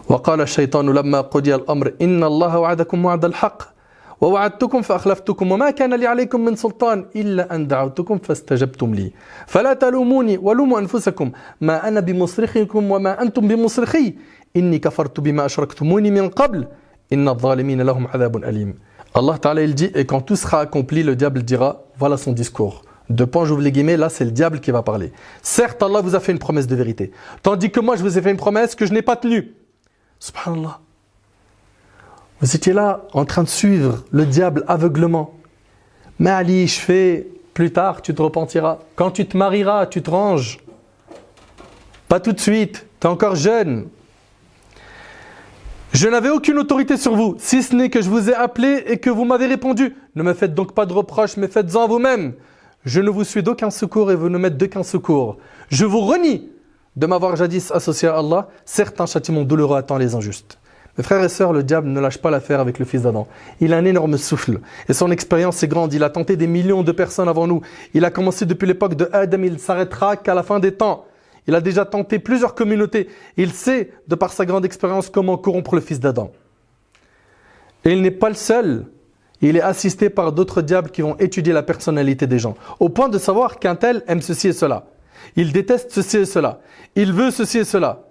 Speaker 1: وقال الشيطان لما قضي الأمر إن الله وعدكم وعد الحق ووعدتكم فأخلفتكم وما كان لي عليكم من سلطان إلا أن دعوتكم فاستجبتم لي فلا تلوموني ولوموا أنفسكم ما أنا بمصرخكم وما أنتم بمصرخي إني كفرت بما أشركتموني من قبل إن الظالمين لهم عذاب أليم. Allah Ta'ala il dit, et quand tout sera accompli, le diable dira, voilà son discours. Deux points, j'ouvre les guillemets, là c'est le diable qui va parler. Certes, Allah vous a fait une promesse de vérité. Tandis que moi, je vous ai fait une promesse que je n'ai pas tenue. Subhanallah. Vous étiez là, en train de suivre le diable aveuglement. Mais Ali, je fais, plus tard, tu te repentiras. Quand tu te marieras, tu te ranges. Pas tout de suite, tu es encore jeune. Je n'avais aucune autorité sur vous, si ce n'est que je vous ai appelé et que vous m'avez répondu. Ne me faites donc pas de reproches, mais faites-en vous-même. Je ne vous suis d'aucun secours et vous ne m'êtes d'aucun secours. Je vous renie de m'avoir jadis associé à Allah. Certes, un châtiment douloureux attend les injustes. Mes frères et sœurs, le diable ne lâche pas l'affaire avec le fils d'Adam. Il a un énorme souffle et son expérience est grande. Il a tenté des millions de personnes avant nous. Il a commencé depuis l'époque de Adam, il ne s'arrêtera qu'à la fin des temps. Il a déjà tenté plusieurs communautés. Il sait, de par sa grande expérience, comment corrompre le fils d'Adam. Et il n'est pas le seul. Il est assisté par d'autres diables qui vont étudier la personnalité des gens. Au point de savoir qu'un tel aime ceci et cela. Il déteste ceci et cela. Il veut ceci et cela.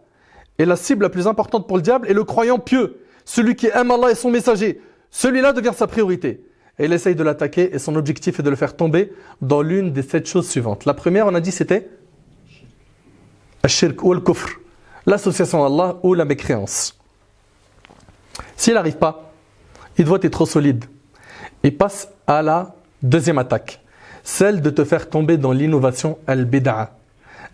Speaker 1: Et la cible la plus importante pour le diable est le croyant pieux. Celui qui aime Allah et son messager. Celui-là devient sa priorité. Et il essaye de l'attaquer et son objectif est de le faire tomber dans l'une des 7 choses suivantes. La première, on a dit, c'était Al-Shirk ou Al-Kufr, l'association à Allah ou la mécréance. S'il n'arrive pas, il doit être trop solide. Il passe à la deuxième attaque, celle de te faire tomber dans l'innovation Al-Bid'a.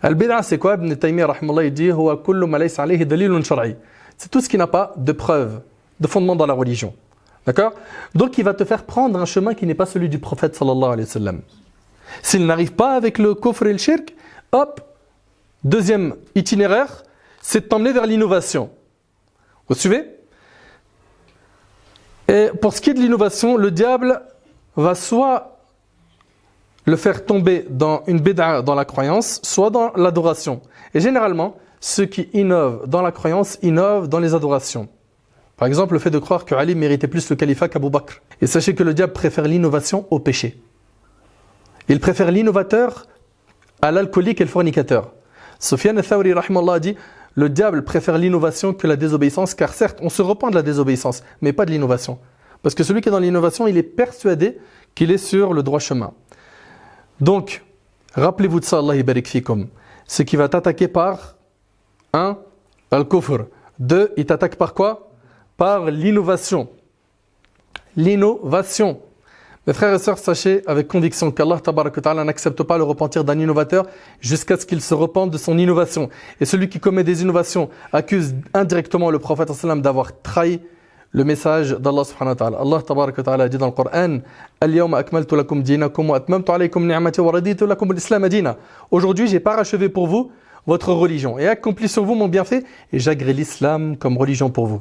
Speaker 1: Al-Bid'a, c'est quoi? Ibn Taymiyyah rahimahullah, il dit Huwa kullu ma laysa alayhi dalilun shar'i. C'est tout ce qui n'a pas de preuve, de fondement dans la religion. D'accord? Donc il va te faire prendre un chemin qui n'est pas celui du prophète sallallahu alayhi wa sallam. S'il n'arrive pas avec le kufr et le shirk, hop, deuxième itinéraire, c'est de t'emmener vers l'innovation. Vous suivez? Et pour ce qui est de l'innovation, le diable va soit le faire tomber dans une bid'a, dans la croyance, soit dans l'adoration. Et généralement, ceux qui innovent dans la croyance innovent dans les adorations. Par exemple, le fait de croire que Ali méritait plus le califat qu'Abu Bakr. Et sachez que le diable préfère l'innovation au péché. Il préfère l'innovateur à l'alcoolique et le fornicateur. Sufyan al-Thawri rahimahullah a dit le diable préfère l'innovation que la désobéissance, car certes on se repent de la désobéissance, mais pas de l'innovation. Parce que celui qui est dans l'innovation, il est persuadé qu'il est sur le droit chemin. Donc, rappelez-vous de ça, Allah barik fikum. C'est qu'il va t'attaquer par 1. Al-Kufr. 2. Il t'attaque par quoi? Par l'innovation. L'innovation. Mes frères et sœurs, sachez avec conviction qu'Allah ta'ala n'accepte pas le repentir d'un innovateur jusqu'à ce qu'il se repente de son innovation. Et celui qui commet des innovations accuse indirectement le prophète d'avoir trahi le message d'Allah subhanahu wa ta'ala. Allah ta'ala dit dans le Coran Al-yawma akmaltu lakum dinakum wa atmamtu alaykum ni'mati wa raditu lakum al-islam dina. Aujourd'hui, j'ai parachevé pour vous votre religion et accompli sur vous mon bienfait et j'agrée l'islam comme religion pour vous.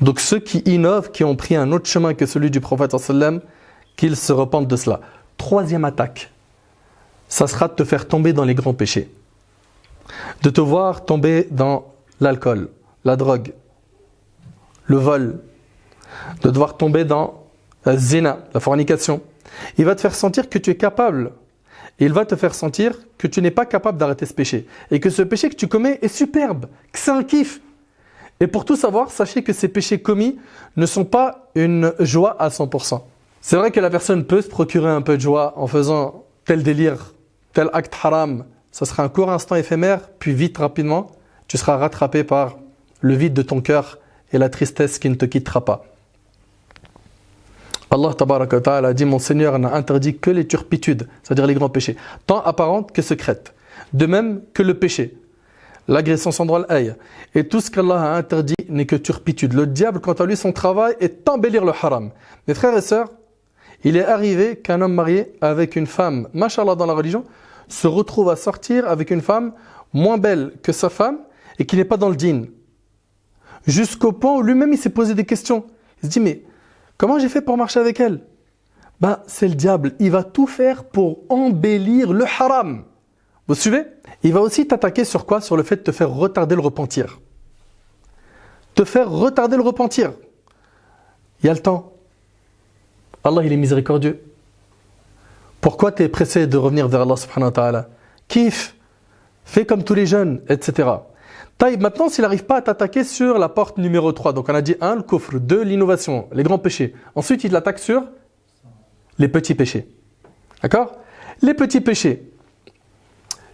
Speaker 1: Donc ceux qui innovent, qui ont pris un autre chemin que celui du prophète sallam, qu'ils se repentent de cela. Troisième attaque, ça sera de te faire tomber dans les grands péchés. De te voir tomber dans l'alcool, la drogue, le vol, de devoir tomber dans la zina, la fornication. Il va te faire sentir que tu es capable. Et il va te faire sentir que tu n'es pas capable d'arrêter ce péché. Et que ce péché que tu commets est superbe, que c'est un kiff. Et pour tout savoir, sachez que ces péchés commis ne sont pas une joie à 100%. C'est vrai que la personne peut se procurer un peu de joie en faisant tel délire, tel acte haram. Ça sera un court instant éphémère, puis vite, rapidement, tu seras rattrapé par le vide de ton cœur et la tristesse qui ne te quittera pas. Allah tabaraka wa ta'ala a dit: mon Seigneur n'a interdit que les turpitudes, c'est-à-dire les grands péchés, tant apparentes que secrètes. De même que le péché, l'agression sans droit à l'œil. Et tout ce qu'Allah a interdit n'est que turpitude. Le diable, quant à lui, son travail est d'embellir le haram. Mes frères et sœurs, il est arrivé qu'un homme marié avec une femme, mashallah dans la religion, se retrouve à sortir avec une femme moins belle que sa femme et qui n'est pas dans le dîn. Jusqu'au point où lui-même il s'est posé des questions. Il se dit: mais comment j'ai fait pour marcher avec elle? C'est le diable. Il va tout faire pour embellir le haram. Vous suivez? Il va aussi t'attaquer sur quoi? Sur le fait de te faire retarder le repentir. Te faire retarder le repentir. Il y a le temps. Allah, il est miséricordieux. Pourquoi tu es pressé de revenir vers Allah subhanahu wa ta'ala? Kiffe, fais comme tous les jeunes, etc. Taïb, maintenant, s'il n'arrive pas à t'attaquer sur la porte numéro 3, donc on a dit 1, le kufr, 2, l'innovation, les grands péchés. Ensuite, il l'attaque sur les petits péchés. D'accord? Les petits péchés.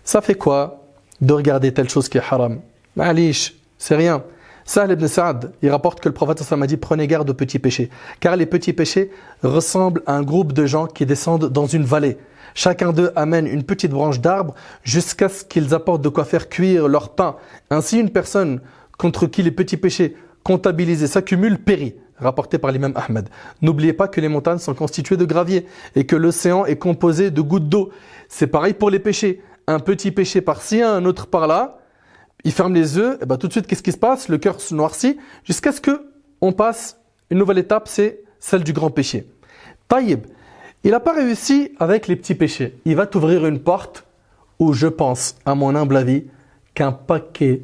Speaker 1: Ça fait quoi de regarder telle chose qui est haram? Ma'alish, c'est rien. Sahl ibn Sa'ad, il rapporte que le prophète sallallahu alayhi wa sallam a dit: prenez garde aux petits péchés, car les petits péchés ressemblent à un groupe de gens qui descendent dans une vallée. Chacun d'eux amène une petite branche d'arbre jusqu'à ce qu'ils apportent de quoi faire cuire leur pain. Ainsi, une personne contre qui les petits péchés comptabilisés s'accumulent périt. Rapporté par l'imam Ahmed. N'oubliez pas que les montagnes sont constituées de gravier et que l'océan est composé de gouttes d'eau. C'est pareil pour les péchés. Un petit péché par-ci, un autre par-là. Il ferme les yeux, et tout de suite, qu'est-ce qui se passe? Le cœur se noircit jusqu'à ce qu'on passe une nouvelle étape, c'est celle du grand péché. Taïb, il n'a pas réussi avec les petits péchés. Il va t'ouvrir une porte où je pense, à mon humble avis, qu'un paquet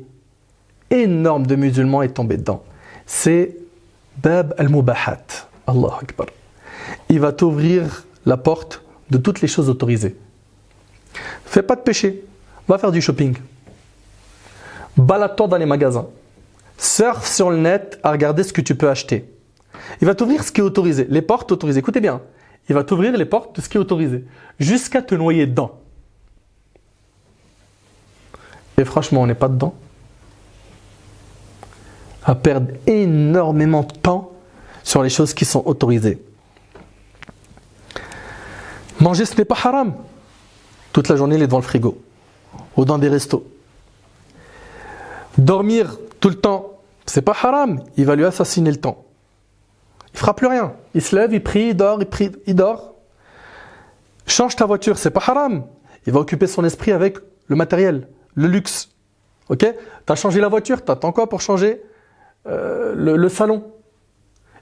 Speaker 1: énorme de musulmans est tombé dedans. C'est Bab al-Mubahat. Allahu Akbar. Il va t'ouvrir la porte de toutes les choses autorisées. Fais pas de péché, va faire du shopping. Balade-toi dans les magasins. Surfe sur le net à regarder ce que tu peux acheter. Il va t'ouvrir ce qui est autorisé, les portes autorisées. Écoutez bien, il va t'ouvrir les portes de ce qui est autorisé, jusqu'à te noyer dedans. Et franchement, on n'est pas dedans. À perdre énormément de temps sur les choses qui sont autorisées. Manger, ce n'est pas haram. Toute la journée, il est devant le frigo ou dans des restos. Dormir tout le temps, c'est pas haram. Il va lui assassiner le temps. Il fera plus rien. Il se lève, il prie, il dort, il prie, il dort. Change ta voiture, c'est pas haram. Il va occuper son esprit avec le matériel, le luxe. Ok? Tu as changé la voiture, tu attends quoi pour changer le salon?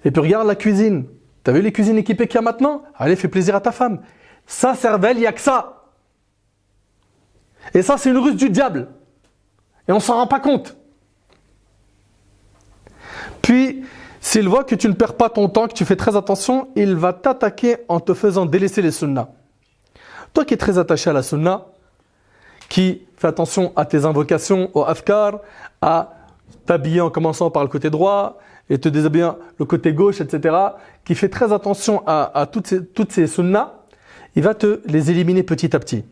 Speaker 1: Et puis regarde la cuisine. Tu as vu les cuisines équipées qu'il y a maintenant? Allez, fais plaisir à ta femme. Ça, cervelle, il n'y a que ça. Et ça, c'est une ruse du diable. Et on ne s'en rend pas compte. Puis, s'il voit que tu ne perds pas ton temps, que tu fais très attention, il va t'attaquer en te faisant délaisser les sunnas. Toi qui es très attaché à la sunna, qui fait attention à tes invocations, au afkar, à t'habiller en commençant par le côté droit et te déshabiller le côté gauche, etc., qui fait très attention à toutes ces sunnas, il va te les éliminer petit à petit.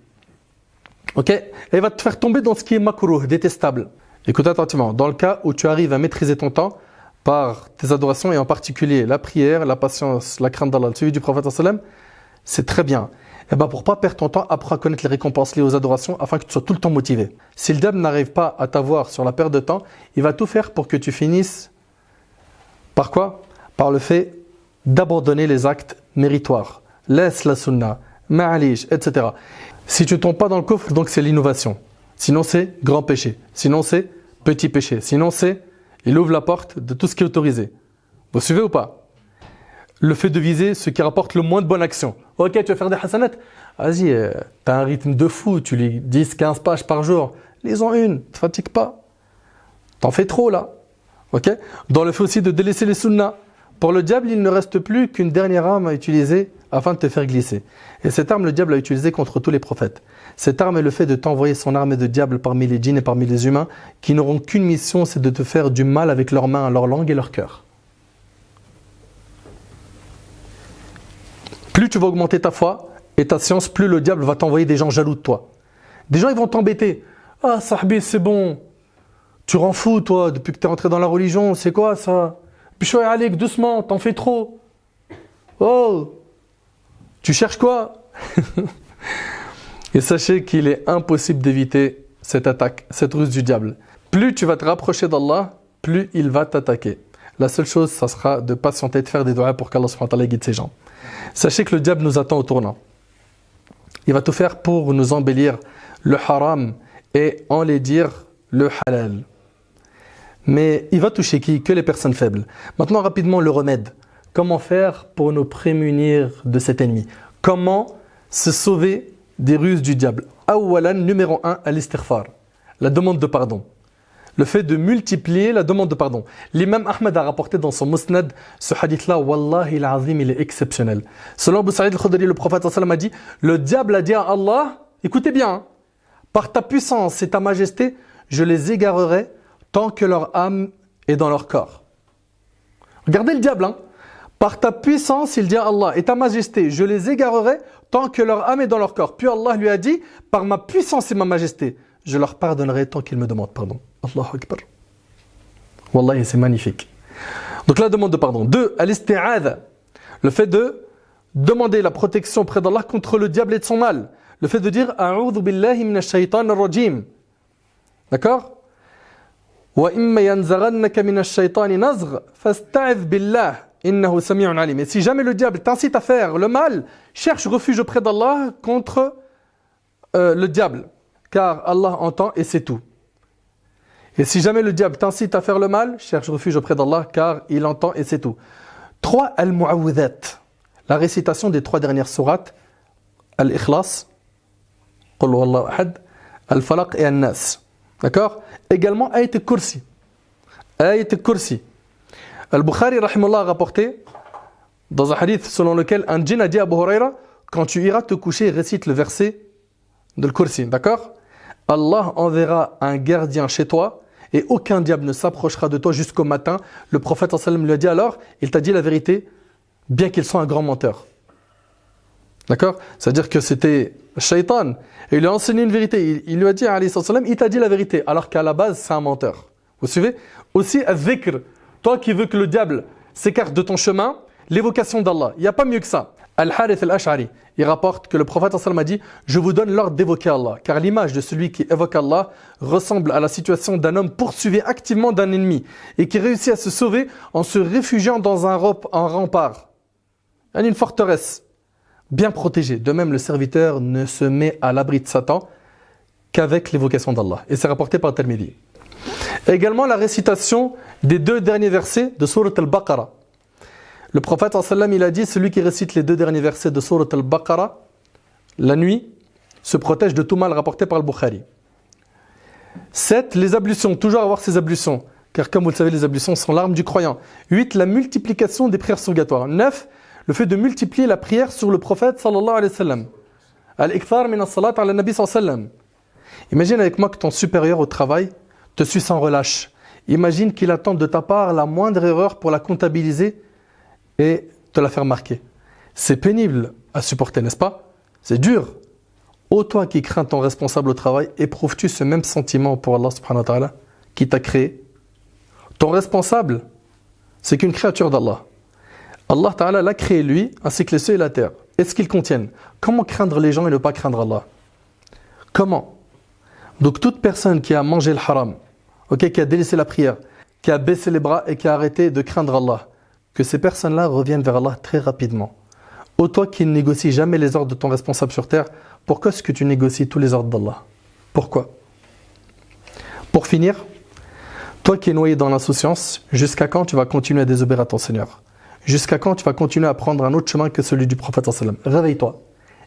Speaker 1: Ok? Et il va te faire tomber dans ce qui est makruh, détestable. Écoute attentivement, dans le cas où tu arrives à maîtriser ton temps par tes adorations et en particulier la prière, la patience, la crainte d'Allah, le suivi du prophète sallam, c'est très bien. Et pour ne pas perdre ton temps, apprends à connaître les récompenses liées aux adorations afin que tu sois tout le temps motivé. Si le diable n'arrive pas à t'avoir sur la perte de temps, il va tout faire pour que tu finisses par quoi? Par le fait d'abandonner les actes méritoires. Laisse la sunna, ma'alish, etc. Si tu ne tombes pas dans le coffre, donc c'est l'innovation. Sinon c'est grand péché. Sinon c'est petit péché. Sinon c'est, il ouvre la porte de tout ce qui est autorisé. Vous suivez ou pas? Le fait de viser ce qui rapporte le moins de bonnes actions. Ok, tu vas faire des hasanat. Vas-y, t'as un rythme de fou, tu lis 10, 15 pages par jour. Lis-en une, ne te fatigue pas. T'en fais trop là. Ok? Dans le fait aussi de délaisser les sunnas. Pour le diable, il ne reste plus qu'une dernière arme à utiliser afin de te faire glisser. Et cette arme, le diable l'a utilisée contre tous les prophètes. Cette arme est le fait de t'envoyer son armée de diable parmi les djinns et parmi les humains qui n'auront qu'une mission, c'est de te faire du mal avec leurs mains, leur langue et leur cœur. Plus tu vas augmenter ta foi et ta science, plus le diable va t'envoyer des gens jaloux de toi. Des gens, ils vont t'embêter. Ah, sahbi, c'est bon. Tu rends fou, toi, depuis que tu es rentré dans la religion. C'est quoi, ça? Bishoy Alik, doucement, t'en fais trop. Oh, tu cherches quoi? Et sachez qu'il est impossible d'éviter cette attaque, cette ruse du diable. Plus tu vas te rapprocher d'Allah, plus il va t'attaquer. La seule chose, ça sera de patienter et de faire des doigts pour qu'Allah subhanahu wa ta'ala guide ses gens. Sachez que le diable nous attend au tournant. Il va tout faire pour nous embellir le haram et enlaidir le halal. Mais il va toucher qui? Que les personnes faibles. Maintenant, rapidement, le remède. Comment faire pour nous prémunir de cet ennemi? Comment se sauver des ruses du diable? Awalan, numéro 1, al-istighfar, la demande de pardon. Le fait de multiplier la demande de pardon. L'imam Ahmed a rapporté dans son musnad ce hadith-là, Wallahi al-azim, il est exceptionnel. Selon Abu Sa'id al-Khudri, le prophète sallallahu alayhi wa sallam a dit, le diable a dit à Allah, écoutez bien, hein, par ta puissance et ta majesté, je les égarerai tant que leur âme est dans leur corps. Regardez le diable, hein. Par ta puissance, il dit à Allah, et ta majesté, je les égarerai tant que leur âme est dans leur corps. Puis Allah lui a dit, par ma puissance et ma majesté, je leur pardonnerai tant qu'ils me demandent pardon. Allahu Akbar. Wallahi, c'est magnifique. Donc la demande de pardon. 2, al-isti'adha, le fait de demander la protection près d'Allah contre le diable et de son mal. Le fait de dire, a'udhu billahi minash shaytan ar-rajim. D'accord? Wa imma yanzaghannaka minash shaytani nazgh fasta'idh billah. Et si jamais le diable t'incite à faire le mal, cherche refuge auprès d'Allah contre le diable, car Allah entend et sait tout. Et si jamais le diable t'incite à faire le mal, cherche refuge auprès d'Allah, car il entend et sait tout. 3, al-mu'awwidhat, la récitation des 3 dernières sourates, al-ikhlas, qul huwallahu ahad, al-falaq et al-nas. D'accord? Également, ayat al-kursi. Ayat al-kursi. Al-Bukhari rahimahullah a rapporté dans un hadith selon lequel un djinn a dit à Abu Huraira, quand tu iras te coucher, récite le verset de l'Kursi, d'accord? Allah enverra un gardien chez toi et aucun diable ne s'approchera de toi jusqu'au matin. Le prophète sallallahu alayhi wa sallam lui a dit alors, il t'a dit la vérité, bien qu'il soit un grand menteur. D'accord? C'est-à-dire que c'était Shaitan et il lui a enseigné une vérité. Il lui a dit alayhi sallam, il t'a dit la vérité, alors qu'à la base c'est un menteur. Vous suivez? Aussi, al-dhikr. Toi qui veux que le diable s'écarte de ton chemin, l'évocation d'Allah. Il n'y a pas mieux que ça. Al-Harith al-Ash'ari, il rapporte que le prophète sallallahu alayhi wa sallam a dit « Je vous donne l'ordre d'évoquer Allah, car l'image de celui qui évoque Allah ressemble à la situation d'un homme poursuivi activement d'un ennemi et qui réussit à se sauver en se réfugiant dans un rempart, une forteresse bien protégée. De même, le serviteur ne se met à l'abri de Satan qu'avec l'évocation d'Allah. » Et c'est rapporté par Tirmidhi. Également la récitation des 2 derniers versets de Sourate al-Baqarah. Le prophète sallallahu alayhi wa sallam, il a dit, celui qui récite les 2 derniers versets de Sourate al-Baqarah la nuit se protège de tout mal, rapporté par le Bukhari. 7, les ablutions, toujours avoir ces ablutions, car comme vous le savez, les ablutions sont l'arme du croyant. 8, la multiplication des prières surrogatoires. 9, le fait de multiplier la prière sur le prophète sallallahu alayhi wa sallam. Al-ikthar min as-salat ala nabi sallallahu alayhi wa sallam. Imagine avec moi que ton supérieur au travail te suit sans relâche. Imagine qu'il attend de ta part la moindre erreur pour la comptabiliser et te la faire marquer. C'est pénible à supporter, n'est-ce pas? C'est dur. Ô toi qui crains ton responsable au travail, éprouves-tu ce même sentiment pour Allah subhanahu wa ta'ala qui t'a créé? Ton responsable, c'est qu'une créature d'Allah. Allah ta'ala l'a créé lui, ainsi que les cieux et la terre. Et ce qu'ils contiennent. Comment craindre les gens et ne pas craindre Allah? Comment? Donc toute personne qui a mangé le haram, qui a délaissé la prière, qui a baissé les bras et qui a arrêté de craindre Allah, que ces personnes-là reviennent vers Allah très rapidement. Ô toi qui ne négocies jamais les ordres de ton responsable sur terre, pourquoi est-ce que tu négocies tous les ordres d'Allah? Pourquoi? Pour finir, Toi qui es noyé dans l'insouciance, jusqu'à quand tu vas continuer à désobéir à ton Seigneur? Jusqu'à quand tu vas continuer à prendre un autre chemin que celui du prophète sallam? Réveille-toi.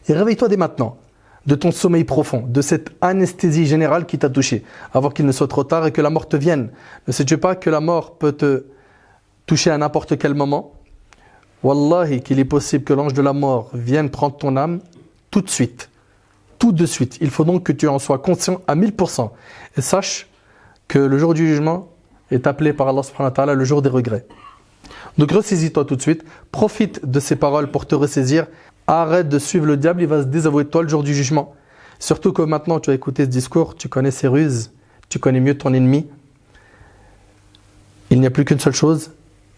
Speaker 1: Et réveille-toi dès maintenant de ton sommeil profond, de cette anesthésie générale qui t'a touché, avant qu'il ne soit trop tard et que la mort te vienne. Ne sais-tu pas que la mort peut te toucher à n'importe quel moment? Wallahi, qu'il est possible que l'ange de la mort vienne prendre ton âme tout de suite. Tout de suite. Il faut donc que tu en sois conscient à 1000%. Et sache que le jour du jugement est appelé par Allah subhanahu wa ta'ala le jour des regrets. Donc ressaisis-toi tout de suite. Profite de ces paroles pour te ressaisir. Arrête de suivre le diable, il va se désavouer de toi le jour du jugement. Surtout que maintenant tu as écouté ce discours, tu connais ses ruses, tu connais mieux ton ennemi. Il n'y a plus qu'une seule chose,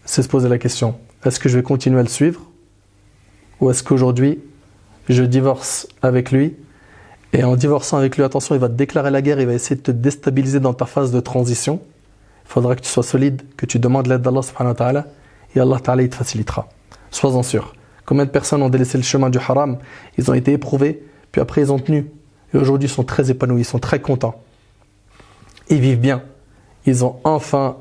Speaker 1: c'est se poser la question. Est-ce que je vais continuer à le suivre? Ou est-ce qu'aujourd'hui, je divorce avec lui? Et en divorçant avec lui, attention, il va te déclarer la guerre, il va essayer de te déstabiliser dans ta phase de transition. Il faudra que tu sois solide, que tu demandes l'aide d'Allah subhanahu wa ta'ala, et Allah ta'ala il te facilitera. Sois-en sûr. Combien de personnes ont délaissé le chemin du haram? Ils ont été éprouvés, puis après ils ont tenu. Et aujourd'hui ils sont très épanouis, ils sont très contents. Ils vivent bien. Ils ont enfin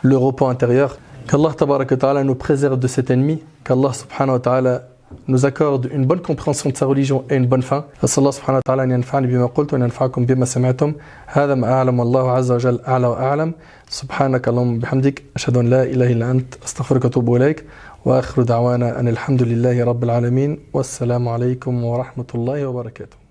Speaker 1: le repos intérieur. Qu'Allah tabaraka ta'ala nous préserve de cet ennemi. Qu'Allah subhanahu wa ta'ala nous accorde une bonne compréhension de sa religion et une bonne fin. Allah subhanahu wa ta'ala yanfa'ani bima qultu wa yanfa'akum bima sami'tum. Hadha ma a'lamu Allahu 'azza wa jalla a'la wa a'lam. Subhanaka Allahumma bihamdik ashhadu an la ilaha illa ant astaghfiruka wa atubu ilayk. Wa akhiru da'wana anil hamdulillahi rabbil alamin. Wassalamu alaykum wa rahmatullahi wa barakatuh.